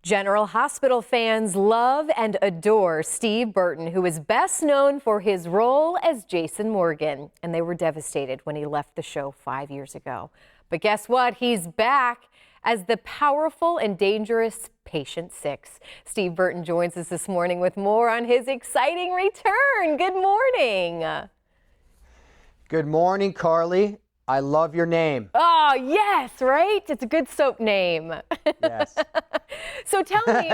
General Hospital fans love and adore Steve Burton, who is best known for his role as Jason Morgan. And they were devastated when he left the show 5 years ago. But guess what? He's back as the powerful and dangerous Patient 6. Steve Burton joins us this morning with more on his exciting return. Good morning. Good morning, Carly. I love your name. Oh, yes, right? It's a good soap name. Yes. So tell me,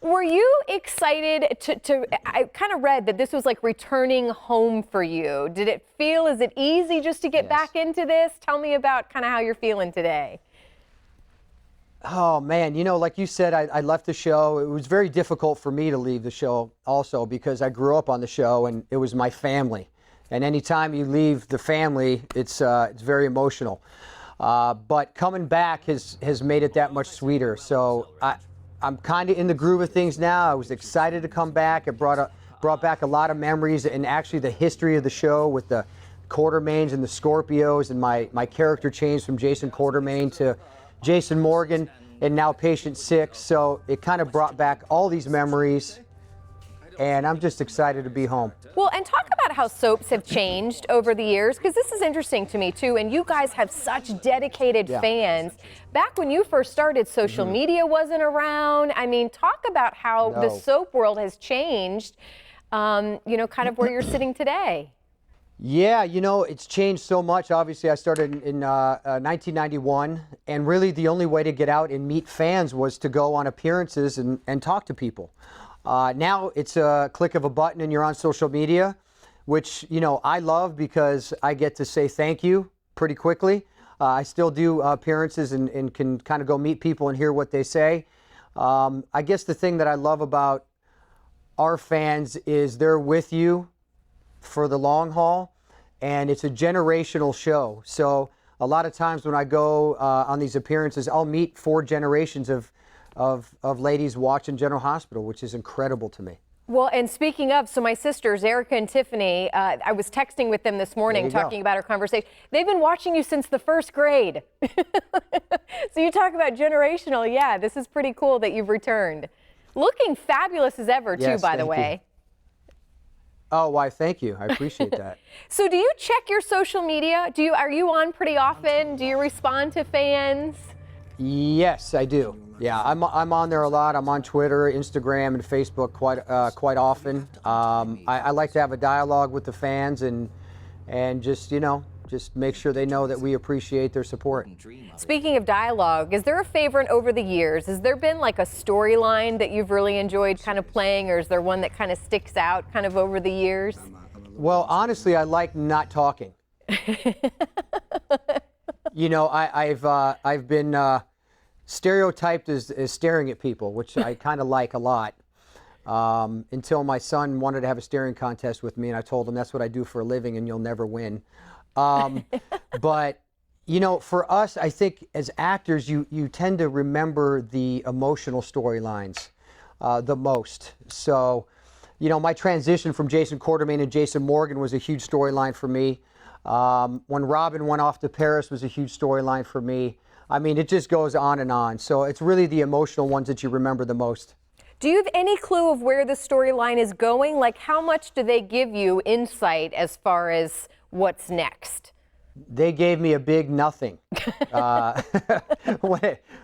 were you excited I kind of read that this was like returning home for you. Is it easy just to get back into this? Tell me about kind of how you're feeling today. Oh, man, like you said, I left the show. It was very difficult for me to leave the show also because I grew up on the show and it was my family. And anytime you leave the family, it's very emotional. But coming back has made it that much sweeter. So I'm kind of in the groove of things now. I was excited to come back. It brought back a lot of memories and actually the history of the show with the Quartermaines and the Scorpios, and my character changed from Jason Quartermaine to Jason Morgan and now Patient 6. So it kind of brought back all these memories. And I'm just excited to be home. Well, and talk about how soaps have changed over the years, because this is interesting to me too, and you guys have such dedicated fans. Back when you first started, social media wasn't around. I mean, talk about how the soap world has changed, kind of where you're sitting today. Yeah, it's changed so much. Obviously, I started in 1991, and really the only way to get out and meet fans was to go on appearances and talk to people. Now it's a click of a button and you're on social media, which, I love because I get to say thank you pretty quickly. I still do appearances and can kind of go meet people and hear what they say. I guess the thing that I love about our fans is they're with you for the long haul, and it's a generational show. So a lot of times when I go on these appearances, I'll meet 4 generations of ladies watching General Hospital, which is incredible to me. Well, and speaking of, so my sisters, Erica and Tiffany, I was texting with them this morning talking about our conversation. They've been watching you since the 1st grade. So you talk about generational. Yeah, this is pretty cool that you've returned. Looking fabulous as ever, too, by the way. Oh, why, thank you. I appreciate that. So do you check your social media? Are you on pretty often? Do you respond to fans? Yes, I do. Yeah, I'm on there a lot. I'm on Twitter, Instagram, and Facebook quite often. I like to have a dialogue with the fans and just make sure they know that we appreciate their support. Speaking of dialogue, is there a favorite over the years? Has there been like a storyline that you've really enjoyed kind of playing, or is there one that kind of sticks out kind of over the years? Well, honestly, I like not talking. I've been stereotyped as staring at people, which I kind of like a lot, until my son wanted to have a staring contest with me, and I told him that's what I do for a living and you'll never win. But, for us, I think as actors, you tend to remember the emotional storylines the most. So, my transition from Jason Quartermaine to Jason Morgan was a huge storyline for me. When Robin went off to Paris was a huge storyline for me. I mean, it just goes on and on. So it's really the emotional ones that you remember the most. Do you have any clue of where the storyline is going? Like, how much do they give you insight as far as what's next? They gave me a big nothing.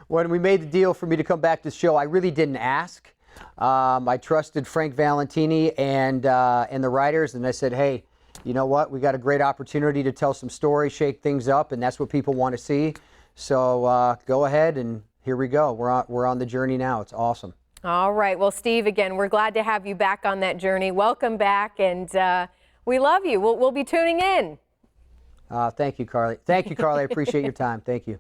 When we made the deal for me to come back to the show, I really didn't ask. I trusted Frank Valentini and the writers, and I said, hey, you know what? We got a great opportunity to tell some stories, shake things up, and that's what people want to see. So go ahead, and here we go. We're on the journey now. It's awesome. All right. Well, Steve, again, we're glad to have you back on that journey. Welcome back, and we love you. We'll be tuning in. Thank you, Carly. Thank you, Carly. I appreciate your time. Thank you.